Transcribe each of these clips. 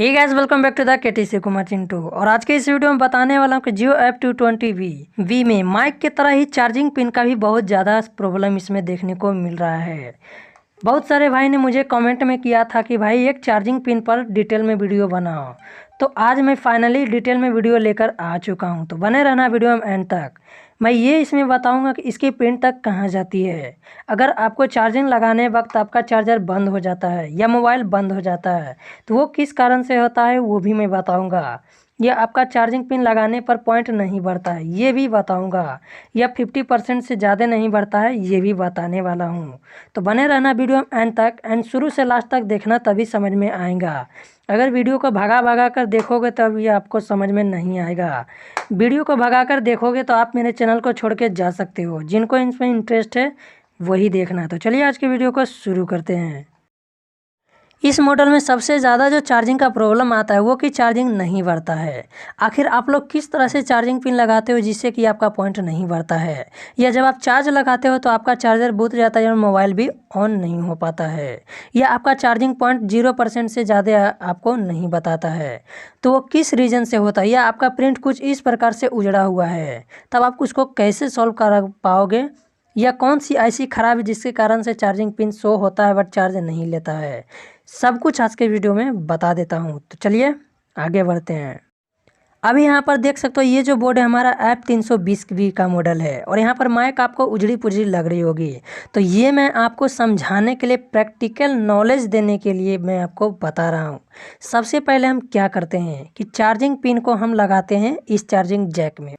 Hey guys, welcome back to the KTC Kumar Chintu. और आज के इस वीडियो में बताने वाला हूँ कि जियो F220V में माइक की तरह ही चार्जिंग पिन का भी बहुत ज़्यादा प्रॉब्लम इसमें देखने को मिल रहा है। बहुत सारे भाई ने मुझे कमेंट में किया था कि भाई एक चार्जिंग पिन पर डिटेल में वीडियो बनाओ, तो आज मैं फाइनली डिटेल में वीडियो लेकर आ चुका हूँ। तो बने रहना वीडियो में एंड तक। मैं ये इसमें बताऊंगा कि इसकी पिन तक कहाँ जाती है। अगर आपको चार्जिंग लगाने वक्त आपका चार्जर बंद हो जाता है या मोबाइल बंद हो जाता है तो वो किस कारण से होता है वो भी मैं बताऊंगा। या आपका चार्जिंग पिन लगाने पर पॉइंट नहीं बढ़ता है ये भी बताऊंगा। या 50% से ज़्यादा नहीं बढ़ता है ये भी बताने वाला हूँ। तो बने रहना वीडियो एंड तक, एंड शुरू से लास्ट तक देखना, तभी समझ में आएगा। अगर वीडियो को भगा भगा कर देखोगे तब ये आपको समझ में नहीं आएगा। वीडियो को भगा कर देखोगे तो आप मेरे चैनल को छोड़ के जा सकते हो। जिनको इसमें इंटरेस्ट है वही देखना। तो चलिए आज के वीडियो को शुरू करते हैं। इस मॉडल में सबसे ज़्यादा जो चार्जिंग का प्रॉब्लम आता है वो कि चार्जिंग नहीं बढ़ता है। आखिर आप लोग किस तरह से चार्जिंग पिन लगाते हो जिससे कि आपका पॉइंट नहीं बढ़ता है, या जब आप चार्ज लगाते हो तो आपका चार्जर बूत जाता है और मोबाइल भी ऑन नहीं हो पाता है, या आपका चार्जिंग पॉइंट 0% से ज़्यादा आपको नहीं बताता है, तो वो किस रीज़न से होता है। या आपका प्रिंट कुछ इस प्रकार से उजड़ा हुआ है, तब आप उसको कैसे सॉल्व कर पाओगे। या कौन सी ऐसी खराब है जिसके कारण से चार्जिंग पिन शो होता है बट चार्ज नहीं लेता है, सब कुछ आज के वीडियो में बता देता हूँ। तो चलिए आगे बढ़ते हैं। अभी यहाँ पर देख सकते हो ये जो बोर्ड है हमारा F320V का मॉडल है, और यहाँ पर माइक आपको उजड़ी पुजड़ी लग रही होगी। तो ये मैं आपको समझाने के लिए, प्रैक्टिकल नॉलेज देने के लिए मैं आपको बता रहा हूँ। सबसे पहले हम क्या करते हैं कि चार्जिंग पिन को हम लगाते हैं इस चार्जिंग जैक में,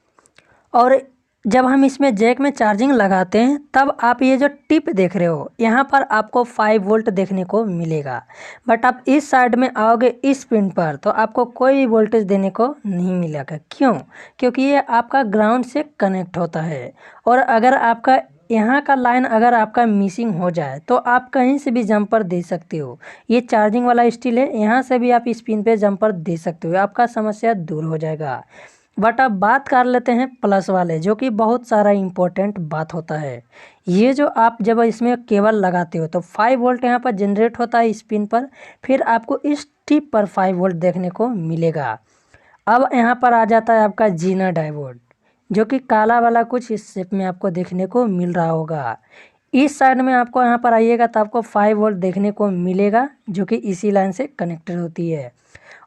और जब हम इसमें जैक में चार्जिंग लगाते हैं तब आप ये जो टिप देख रहे हो यहाँ पर आपको 5 वोल्ट देखने को मिलेगा। बट आप इस साइड में आओगे इस पिन पर तो आपको कोई वोल्टेज देने को नहीं मिलेगा। क्यों? क्योंकि ये आपका ग्राउंड से कनेक्ट होता है, और अगर आपका यहाँ का लाइन अगर आपका मिसिंग हो जाए तो आप कहीं से भी जंपर दे सकते हो। ये चार्जिंग वाला स्टिल है, यहाँ से भी आप इस पिन पे जंपर दे सकते हो, आपका समस्या दूर हो जाएगा। बट अब बात कर लेते हैं प्लस वाले, जो कि बहुत सारा इम्पोर्टेंट बात होता है। ये जो आप जब इसमें केबल लगाते हो तो 5 वोल्ट यहाँ पर जनरेट होता है इस पिन पर, फिर आपको इस टिप पर 5 वोल्ट देखने को मिलेगा। अब यहाँ पर आ जाता है आपका जीना डायोड, जो कि काला वाला कुछ इस शेप में आपको देखने को मिल रहा होगा। इस साइड में आपको यहाँ पर आइएगा तो आपको 5 वोल्ट देखने को मिलेगा, जो कि इसी लाइन से कनेक्टेड होती है।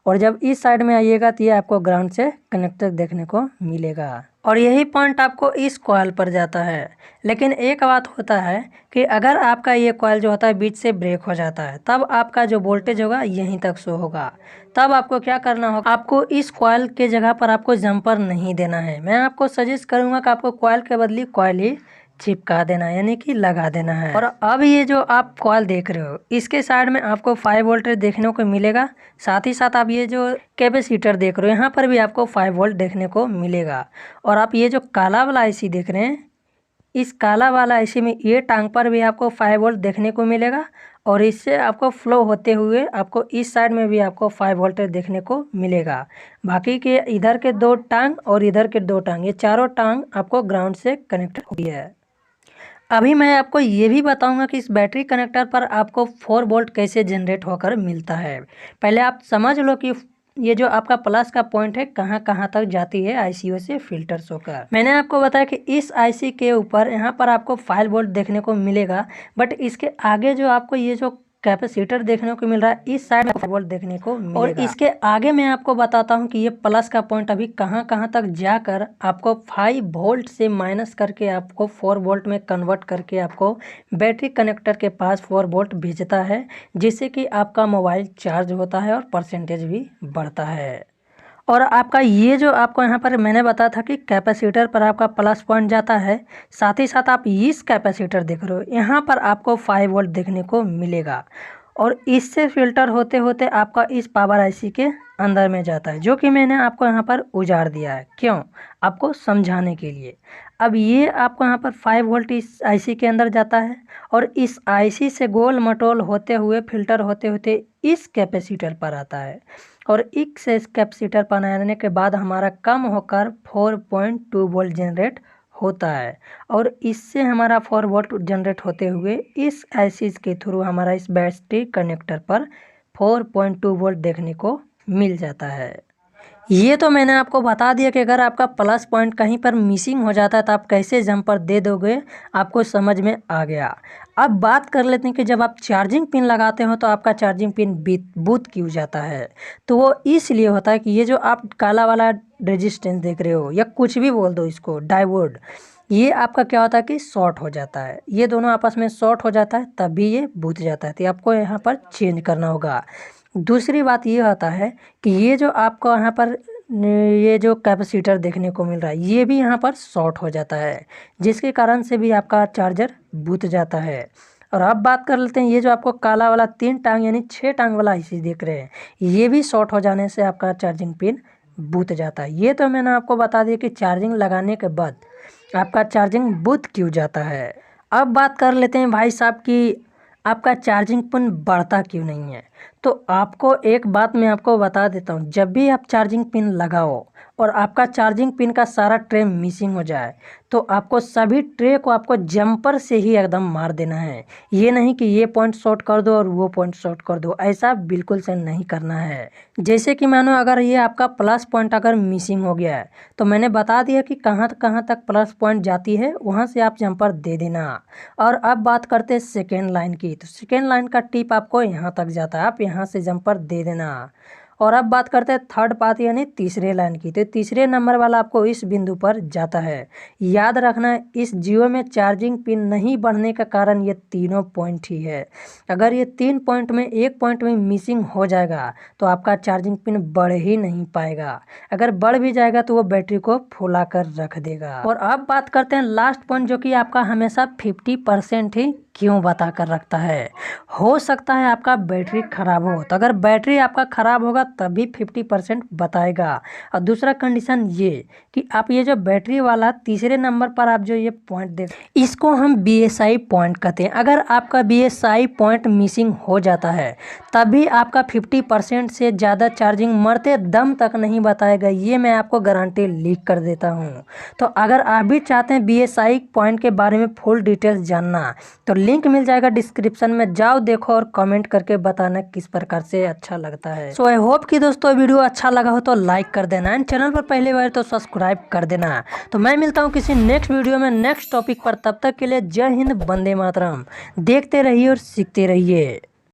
और जब इस साइड में आइएगा तो ये आपको ग्राउंड से कनेक्टेड देखने को मिलेगा, और यही पॉइंट आपको इस कॉइल पर जाता है। लेकिन एक बात होता है कि अगर आपका ये कॉइल जो होता है बीच से ब्रेक हो जाता है तब आपका जो वोल्टेज होगा यहीं तक शो होगा। तब आपको क्या करना होगा, आपको इस कॉइल के जगह पर आपको जंपर नहीं देना है। मैं आपको सजेस्ट करूँगा कि आपको कॉइल के बदले कॉइल ही चिपका देना है, यानी कि लगा देना है। और अब ये जो आप कॉइल देख रहे हो इसके साइड में आपको 5 वोल्ट देखने को मिलेगा। साथ ही साथ आप ये जो कैपेसिटर देख रहे हो यहाँ पर भी आपको 5 वोल्ट देखने को मिलेगा। और आप ये जो काला वाला आईसी देख रहे हैं, इस काला वाला आईसी में ये टांग पर भी आपको 5 वोल्ट देखने को मिलेगा, और इससे आपको फ्लो होते हुए आपको इस साइड में भी आपको 5 वोल्ट देखने को मिलेगा। बाकी के इधर के 2 टांग और इधर के 2 टांग, ये चारों टांग आपको ग्राउंड से कनेक्ट होती है। अभी मैं आपको ये भी बताऊंगा कि इस बैटरी कनेक्टर पर आपको 4 वोल्ट कैसे जनरेट होकर मिलता है। पहले आप समझ लो कि ये जो आपका प्लस का पॉइंट है कहाँ कहाँ तक जाती है आईसीयू से फिल्टर्स होकर। मैंने आपको बताया कि इस आईसी के ऊपर यहाँ पर आपको 5 वोल्ट देखने को मिलेगा, बट इसके आगे जो आपको ये जो कैपेसिटर देखने को मिल रहा है इस साइड में 5 वोल्ट देखने को मिलेगा। और इसके आगे मैं आपको बताता हूँ कि ये प्लस का पॉइंट अभी कहाँ कहाँ तक जाकर आपको 5 वोल्ट से माइनस करके आपको 4 वोल्ट में कन्वर्ट करके आपको बैटरी कनेक्टर के पास 4 वोल्ट भेजता है, जिससे कि आपका मोबाइल चार्ज होता है और परसेंटेज भी बढ़ता है। और आपका ये जो आपको यहाँ पर मैंने बताया था कि कैपेसिटर पर आपका प्लस पॉइंट जाता है, साथ ही साथ आप इस कैपेसिटर देख रहे हो यहाँ पर आपको 5 वोल्ट देखने को मिलेगा, और इससे फिल्टर होते होते आपका इस पावर आईसी के अंदर में जाता है, जो कि मैंने आपको यहाँ पर उजाड़ दिया है। क्यों? आपको समझाने के लिए। अब ये आपको यहाँ पर 5 वोल्ट इस आईसी के अंदर जाता है, और इस आईसी से गोल मटोल होते हुए फिल्टर होते होते इस कैपेसिटर पर आता है, और इस कैपेसिटर पर आने के बाद हमारा कम होकर 4.2 वोल्ट जनरेट होता है, और इससे हमारा 4 वोल्ट जनरेट होते हुए इस आईसी के थ्रू हमारा इस बैटरी कनेक्टर पर 4.2 वोल्ट देखने को मिल जाता है। ये तो मैंने आपको बता दिया कि अगर आपका प्लस पॉइंट कहीं पर मिसिंग हो जाता है तो आप कैसे जंपर दे दोगे, आपको समझ में आ गया। अब बात कर लेते हैं कि जब आप चार्जिंग पिन लगाते हो तो आपका चार्जिंग पिन बूथ क्यों जाता है। तो वो इसलिए होता है कि ये जो आप काला वाला रेजिस्टेंस देख रहे हो या कुछ भी बोल दो इसको, डायोड, ये आपका क्या होता है कि शॉर्ट हो जाता है। ये दोनों आपस में शॉर्ट हो जाता है तभी ये बूथ जाता है, तो आपको यहाँ पर चेंज करना होगा। दूसरी बात ये होता है कि ये जो आपको यहाँ पर ये जो कैपेसिटर देखने को मिल रहा है ये भी यहाँ पर शॉर्ट हो जाता है, जिसके कारण से भी आपका चार्जर बूथ जाता है। और अब बात कर लेते हैं ये जो आपको काला वाला 3 टांग यानी 6 टांग वाला आईसी देख रहे हैं, ये भी शॉर्ट हो जाने से आपका चार्जिंग पिन बूथ जाता है। ये तो मैंने आपको बता दिया कि चार्जिंग लगाने के बाद आपका चार्जिंग बूथ क्यों जाता है। अब बात कर लेते हैं भाई साहब कि आपका चार्जिंग पिन बढ़ता क्यों नहीं है। तो आपको एक बात मैं आपको बता देता हूँ, जब भी आप चार्जिंग पिन लगाओ और आपका चार्जिंग पिन का सारा ट्रे मिसिंग हो जाए तो आपको सभी ट्रे को आपको जंपर से ही एकदम मार देना है। ये नहीं कि ये पॉइंट शॉर्ट कर दो और वो पॉइंट शॉर्ट कर दो, ऐसा बिल्कुल से नहीं करना है। जैसे कि मानो अगर ये आपका प्लस पॉइंट अगर मिसिंग हो गया है तो मैंने बता दिया कि कहाँ तक प्लस पॉइंट जाती है, वहाँ से आप जंपर दे देना। और अब बात करते हैं सेकेंड लाइन की, तो सेकेंड लाइन का टिप आपको यहाँ तक जाता है, आप यहाँ से जंपर दे देना। और अब बात करते हैं थर्ड पाथ यानी तीसरे लाइन की, तो तीसरे नंबर वाला आपको इस बिंदु पर जाता है। याद रखना इस जियो में चार्जिंग पिन नहीं बढ़ने का कारण ये तीनों पॉइंट ही है। अगर ये 3 पॉइंट में एक पॉइंट में मिसिंग हो जाएगा तो आपका चार्जिंग पिन बढ़ ही नहीं पाएगा। अगर बढ़ भी जाएगा तो वो बैटरी को फुला कर रख देगा। और अब बात करते हैं लास्ट पॉइंट, जो कि आपका हमेशा 50% ही क्यों बता कर रखता है। हो सकता है आपका बैटरी ख़राब हो, तो अगर बैटरी आपका ख़राब होगा तभी 50% बताएगा। और दूसरा कंडीशन ये कि आप ये जो बैटरी वाला तीसरे नंबर पर आप जो ये पॉइंट देख, इसको हम BSI पॉइंट कहते हैं। अगर आपका BSI पॉइंट मिसिंग हो जाता है तभी आपका 50% से ज़्यादा चार्जिंग मरते दम तक नहीं बताएगा, ये मैं आपको गारंटी लिख कर देता हूँ। तो अगर आप भी चाहते हैं BSI पॉइंट के बारे में फुल डिटेल्स जानना तो लिंक मिल जाएगा डिस्क्रिप्शन में, जाओ देखो और कमेंट करके बताना किस प्रकार से अच्छा लगता है। सो आई होप कि दोस्तों वीडियो अच्छा लगा हो तो लाइक कर देना एंड चैनल पर पहली बार तो सब्सक्राइब कर देना। तो मैं मिलता हूँ किसी नेक्स्ट वीडियो में नेक्स्ट टॉपिक पर, तब तक के लिए जय हिंद, वंदे मातरम। देखते रहिए और सीखते रहिए।